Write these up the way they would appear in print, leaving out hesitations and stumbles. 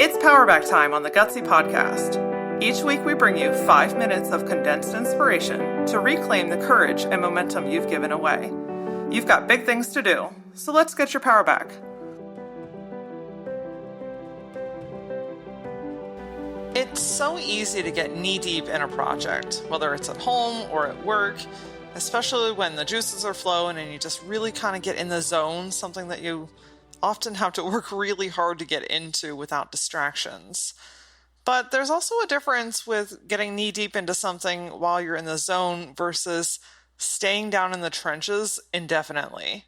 It's Powerback time on the Gutsy Podcast. Each week we bring you 5 minutes of condensed inspiration to reclaim the courage and momentum you've given away. You've got big things to do, so let's get your power back. It's so easy to get knee-deep in a project, whether it's at home or at work, especially when the juices are flowing and you just really kind of get in the zone, something that you often have to work really hard to get into without distractions. But there's also a difference with getting knee-deep into something while you're in the zone versus staying down in the trenches indefinitely.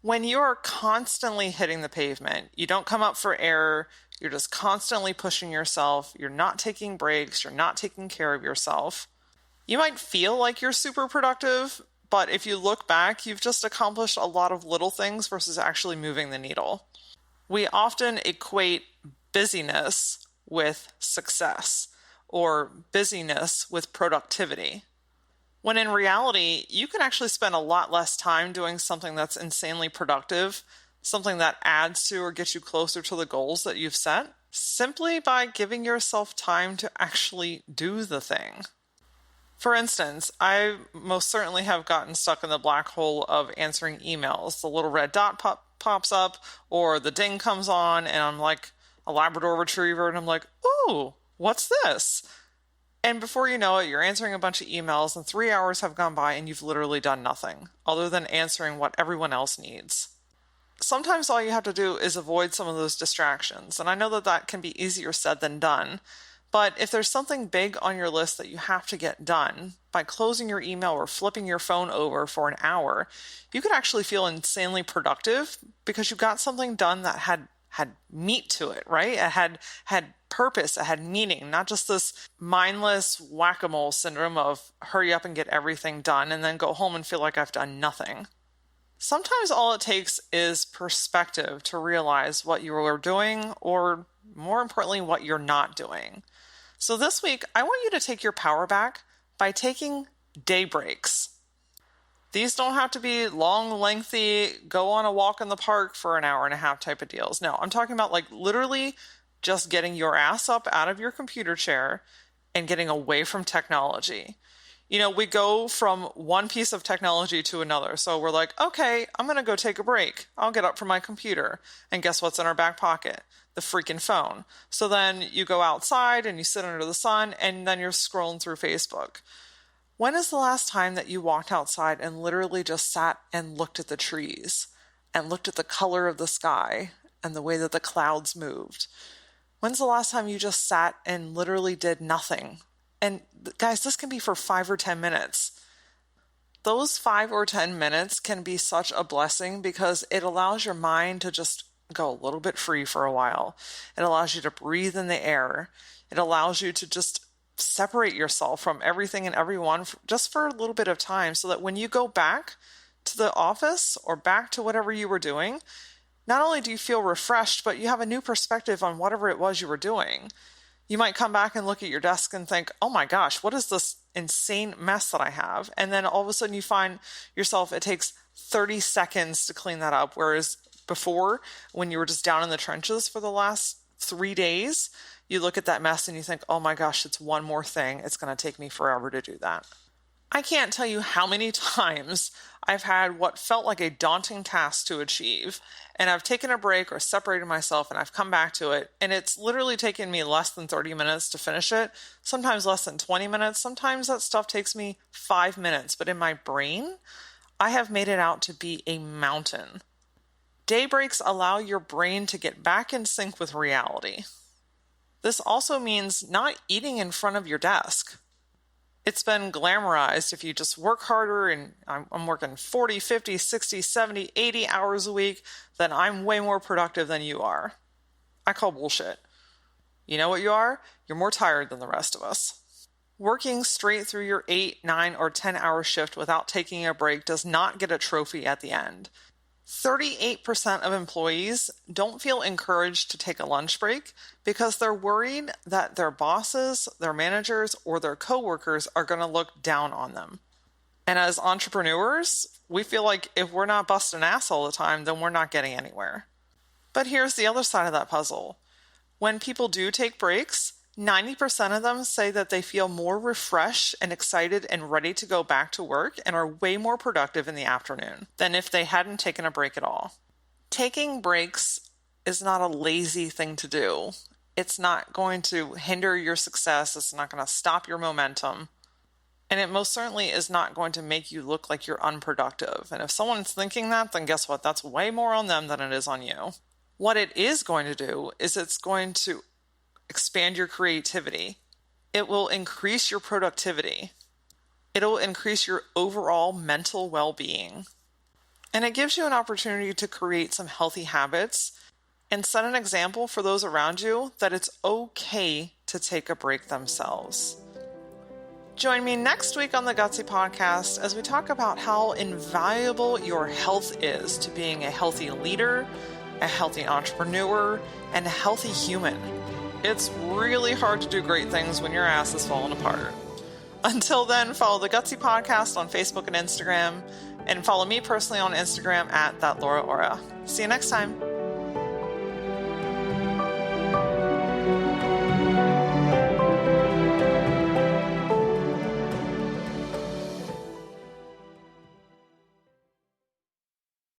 When you're constantly hitting the pavement, you don't come up for air, you're just constantly pushing yourself, you're not taking breaks, you're not taking care of yourself. You might feel like you're super productive, but if you look back, you've just accomplished a lot of little things versus actually moving the needle. We often equate busyness with success, or busyness with productivity. When in reality, you can actually spend a lot less time doing something that's insanely productive, something that adds to or gets you closer to the goals that you've set, simply by giving yourself time to actually do the thing. For instance, I most certainly have gotten stuck in the black hole of answering emails. The little red dot pops up, or the ding comes on, and I'm like a Labrador retriever, and I'm like, ooh, what's this? And before you know it, you're answering a bunch of emails, and 3 hours have gone by, and you've literally done nothing, other than answering what everyone else needs. Sometimes all you have to do is avoid some of those distractions, and I know that that can be easier said than done. But if there's something big on your list that you have to get done, by closing your email or flipping your phone over for an hour, you could actually feel insanely productive because you got something done that had meat to it, right? It had purpose, it had meaning, not just this mindless whack-a-mole syndrome of hurry up and get everything done and then go home and feel like I've done nothing. Sometimes all it takes is perspective to realize what you are doing, or more importantly, what you're not doing. So this week, I want you to take your power back by taking day breaks. These don't have to be long, lengthy, go on a walk in the park for an hour and a half type of deals. No, I'm talking about like literally just getting your ass up out of your computer chair and getting away from technology. You know, we go from one piece of technology to another. So we're like, okay, I'm going to go take a break. I'll get up from my computer. And guess what's in our back pocket? The freaking phone. So then you go outside and you sit under the sun and then you're scrolling through Facebook. When is the last time that you walked outside and literally just sat and looked at the trees and looked at the color of the sky and the way that the clouds moved? When's the last time you just sat and literally did nothing? And guys, this can be for 5 or 10 minutes. Those 5 or 10 minutes can be such a blessing because it allows your mind to just go a little bit free for a while. It allows you to breathe in the air. It allows you to just separate yourself from everything and everyone just for a little bit of time, so that when you go back to the office or back to whatever you were doing, not only do you feel refreshed, but you have a new perspective on whatever it was you were doing. You might come back and look at your desk and think, oh my gosh, what is this insane mess that I have? And then all of a sudden you find yourself, it takes 30 seconds to clean that up. Whereas before, when you were just down in the trenches for the last 3 days, you look at that mess and you think, oh my gosh, it's one more thing. It's going to take me forever to do that. I can't tell you how many times I've had what felt like a daunting task to achieve, and I've taken a break or separated myself and I've come back to it, and it's literally taken me less than 30 minutes to finish it, sometimes less than 20 minutes, sometimes that stuff takes me 5 minutes, but in my brain, I have made it out to be a mountain. Day breaks allow your brain to get back in sync with reality. This also means not eating in front of your desk. It's been glamorized if you just work harder, and I'm working 40, 50, 60, 70, 80 hours a week, then I'm way more productive than you are. I call bullshit. You know what you are? You're more tired than the rest of us. Working straight through your 8, 9, or 10-hour shift without taking a break does not get a trophy at the end. 38% of employees don't feel encouraged to take a lunch break because they're worried that their bosses, their managers, or their coworkers are going to look down on them. And as entrepreneurs, we feel like if we're not busting ass all the time, then we're not getting anywhere. But here's the other side of that puzzle. When people do take breaks, 90% of them say that they feel more refreshed and excited and ready to go back to work and are way more productive in the afternoon than if they hadn't taken a break at all. Taking breaks is not a lazy thing to do. It's not going to hinder your success. It's not going to stop your momentum. And it most certainly is not going to make you look like you're unproductive. And if someone's thinking that, then guess what? That's way more on them than it is on you. What it is going to do is it's going to expand your creativity. It will increase your productivity. It'll increase your overall mental well-being. And it gives you an opportunity to create some healthy habits and set an example for those around you that it's okay to take a break themselves. Join me next week on the Gutsy Podcast as we talk about how invaluable your health is to being a healthy leader, a healthy entrepreneur, and a healthy human. It's really hard to do great things when your ass is falling apart. Until then, follow the Gutsy Podcast on Facebook and Instagram, and follow me personally on Instagram at @ThatLauraOra. See you next time.